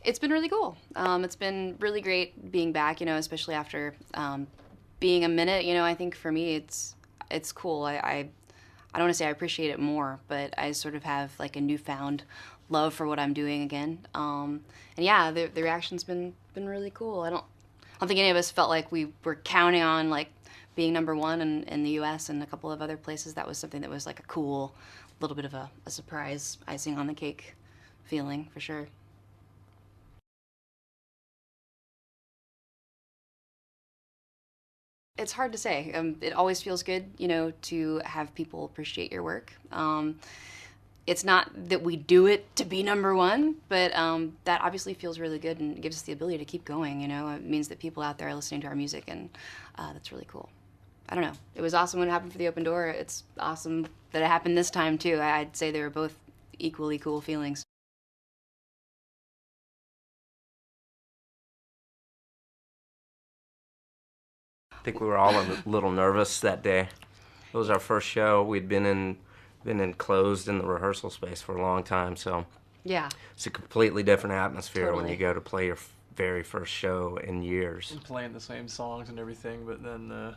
It's been really cool. It's been really great being back, especially after being a minute. I think for me it's cool. I don't want to say I appreciate it more, but I sort of have like a newfound love for what I'm doing again. And yeah, the reaction's been really cool. I don't think any of us felt like we were counting on like being number one in the U.S. and a couple of other places. That was something that was like a cool little bit of a surprise icing on the cake feeling for sure. It's hard to say. It always feels good, to have people appreciate your work. It's not that we do it to be number one, but that obviously feels really good and gives us the ability to keep going. It means that people out there are listening to our music, and that's really cool. I don't know. It was awesome when it happened for the Open Door. It's awesome that it happened this time too. I'd say they were both equally cool feelings. I think we were all a little nervous that day. It was our first show. We'd been enclosed in the rehearsal space for a long time, so Yeah, it's a completely different atmosphere when totally. you go to play your very first show in years. And playing the same songs and everything, but then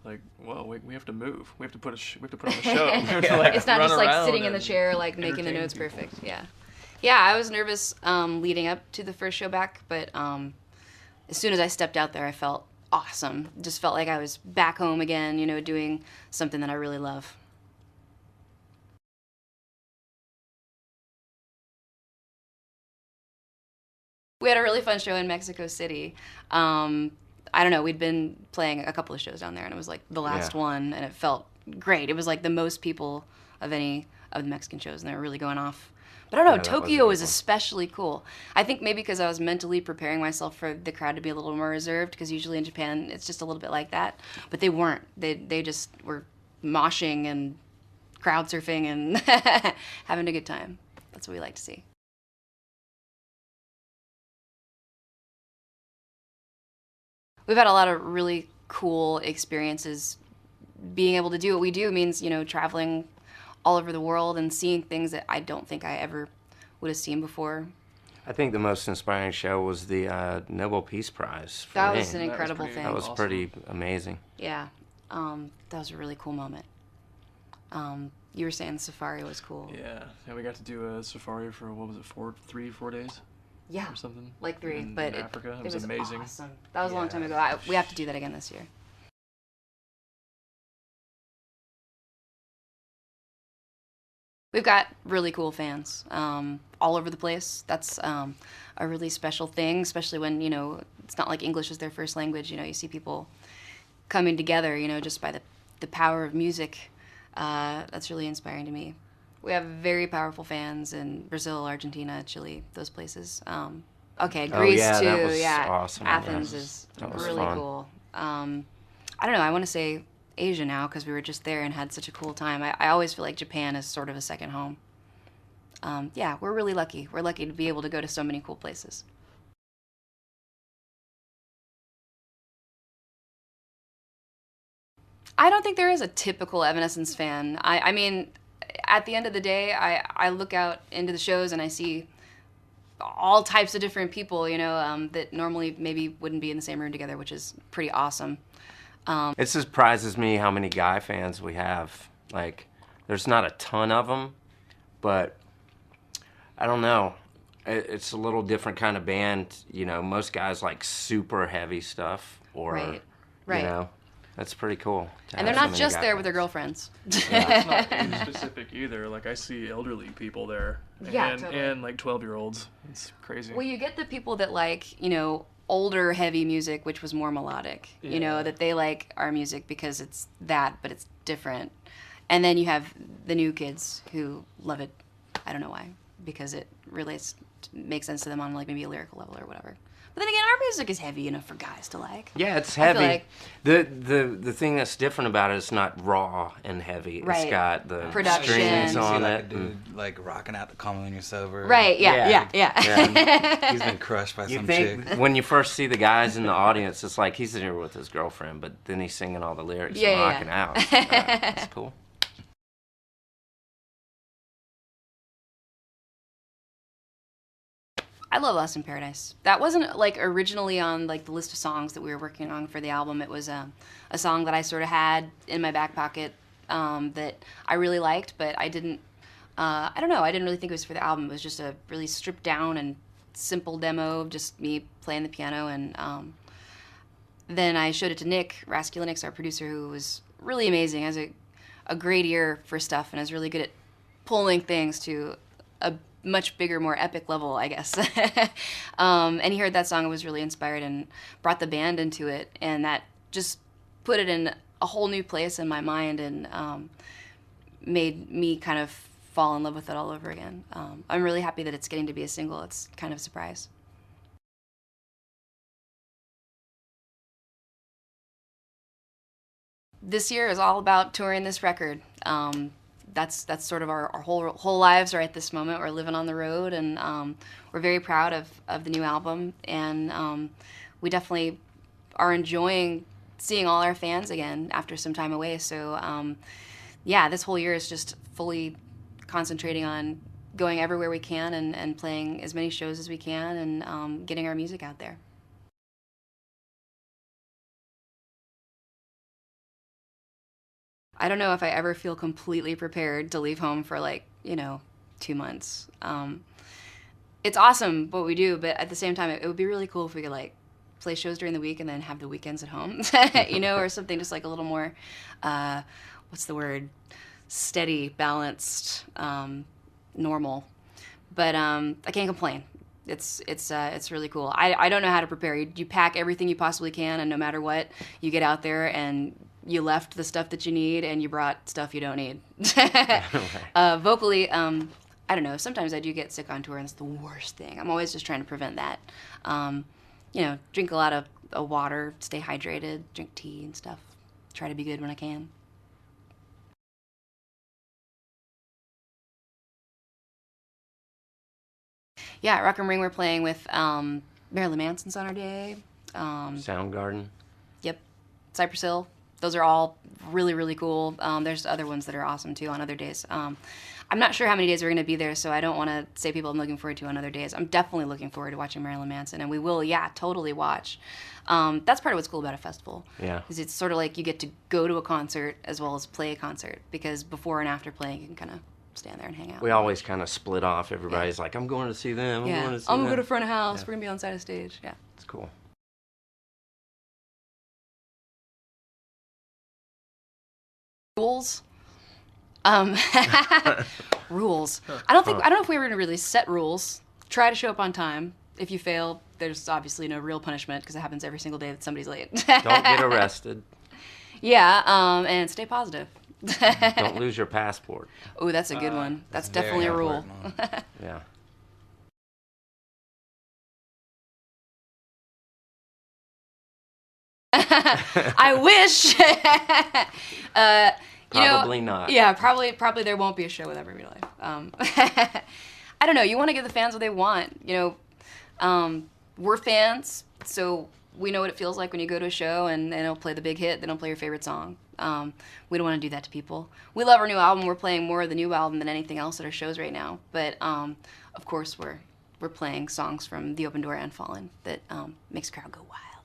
like, well, we have to move. We have to put we have to put on a show. We have to, like, It's not run just like around sitting in the and chair, like making the entertain notes people. perfect. Yeah. Yeah, I was nervous leading up to the first show back, but as soon as I stepped out there, I felt awesome. Just felt like I was back home again, doing something that I really love. We had a really fun show in Mexico City. I don't know, we'd been playing a couple of shows down there, and it was like the last Yeah. one, and it felt great. It was like the most people of any of the Mexican shows, and they were really going off. But I don't know, Yeah, that was a Tokyo good was one. especially cool. I think maybe because I was mentally preparing myself for the crowd to be a little more reserved, because usually in Japan it's just a little bit like that. But they weren't. They just were moshing and crowd surfing and having a good time. That's what we like to see. We've had a lot of really cool experiences. Being able to do what we do means, traveling all over the world and seeing things that I don't think I ever would have seen before. I think the most inspiring show was the Nobel Peace Prize for That me. was an That was incredible pretty thing. That was awesome. pretty amazing. Yeah, that was a really cool moment. You were saying the safari was cool. Yeah, we got to do a safari for, what was it, 4 days Yeah, or something? like 3, in but Africa. It was amazing. awesome. That was a long Yeah. time ago. We have to do that again this year. We've got really cool fans all over the place. That's a really special thing, especially when, it's not like English is their first language. You see people coming together, just by the power of music. That's really inspiring to me. We have very powerful fans in Brazil, Argentina, Chile, those places. Okay, Oh, Greece yeah, too. that was Yeah, awesome. Athens Yes. is That was really fun. cool. I don't know. I want to say Asia now because we were just there and had such a cool time. I always feel like Japan is sort of a second home. Yeah, we're really lucky. We're lucky to be able to go to so many cool places. I don't think there is a typical Evanescence fan. I mean, at the end of the day, I look out into the shows and I see all types of different people, that normally maybe wouldn't be in the same room together, which is pretty awesome. It surprises me how many guy fans we have. Like, there's not a ton of them, but I don't know. It's a little different kind of band. Most guys like super heavy stuff, or Right, right. that's pretty cool. to And they're have so not many just guy there with their fans. girlfriends. It's not age specific either. Like, I see elderly people there. Yeah, and, totally. and like 12-year-olds. It's crazy. Well, you get the people that like, older heavy music, which was more melodic. Yeah. That they like our music because it's that, but it's different. And then you have the new kids who love it. I don't know why, because it makes sense to them on like maybe a lyrical level or whatever. But then again, our music is heavy enough for guys to like. Yeah, it's I feel heavy. like- The thing that's different about it is not raw and heavy. Right. It's got the Production. strings You see on like it. a dude like rocking out the Call Me When You're Sober. Right, yeah. He's been crushed by You some think chick. when you first see the guys in the audience, it's like he's in here with his girlfriend, but then he's singing all the lyrics Yeah, and yeah, rocking yeah. out. That's cool. I love Lost in Paradise. That wasn't like originally on like the list of songs that we were working on for the album. It was a song that I sort of had in my back pocket that I really liked, but I didn't. I don't know. I didn't really think it was for the album. It was just a really stripped down and simple demo of just me playing the piano, and then I showed it to Nick Raskulinix, our producer, who was really amazing. Has a great ear for stuff and is really good at pulling things to a much bigger, more epic level, I guess. And he heard that song and was really inspired and brought the band into it, and that just put it in a whole new place in my mind and made me kind of fall in love with it all over again. I'm really happy that it's getting to be a single. It's kind of a surprise. This year is all about touring this record. That's sort of our whole lives are at this moment. We're living on the road, and we're very proud of the new album, and we definitely are enjoying seeing all our fans again after some time away. So yeah, this whole year is just fully concentrating on going everywhere we can and playing as many shows as we can and getting our music out there. I don't know if I ever feel completely prepared to leave home for 2 months. It's awesome what we do, but at the same time, it would be really cool if we could play shows during the week and then have the weekends at home, or something just a little more, what's the word? Steady, balanced, normal. But I can't complain. It's really cool. I don't know how to prepare. You pack everything you possibly can, and no matter what, you get out there and you left the stuff that you need and you brought stuff you don't need. Vocally, I don't know. Sometimes I do get sick on tour, and it's the worst thing. I'm always just trying to prevent that. Drink a lot of water, stay hydrated, drink tea and stuff. Try to be good when I can. Yeah, at Rock am Ring we're playing with Marilyn Manson's on our day. Soundgarden. Yep. Cypress Hill. Those are all really, really cool. There's other ones that are awesome too on other days. I'm not sure how many days we're going to be there, so I don't want to say people I'm looking forward to on other days. I'm definitely looking forward to watching Marilyn Manson, and we will, totally watch. That's part of what's cool about a festival. Yeah. Is it's sort of like you get to go to a concert as well as play a concert, because before and after playing you can kind of stand there and hang out. We always kind of split off. Everybody's like, I'm going to see them. I'm going to see I'm them. going to go to front of house. We're going to be on side of stage. Yeah. It's cool. Rules. Rules. I don't know if we were going to really set rules. Try to show up on time. If you fail, there's obviously no real punishment, because it happens every single day that somebody's late. Don't get arrested. Yeah, and stay positive. Don't lose your passport. Oh, that's a good one. That's definitely a rule. Yeah. I wish. Probably not. Yeah, probably there won't be a show with Ever Real Life. I don't know. You want to give the fans what they want. We're fans, so we know what it feels like when you go to a show and they don't play the big hit. They don't play your favorite song. We don't want to do that to people. We love our new album. We're playing more of the new album than anything else at our shows right now. But of course, we're playing songs from The Open Door and Fallen that makes the crowd go wild.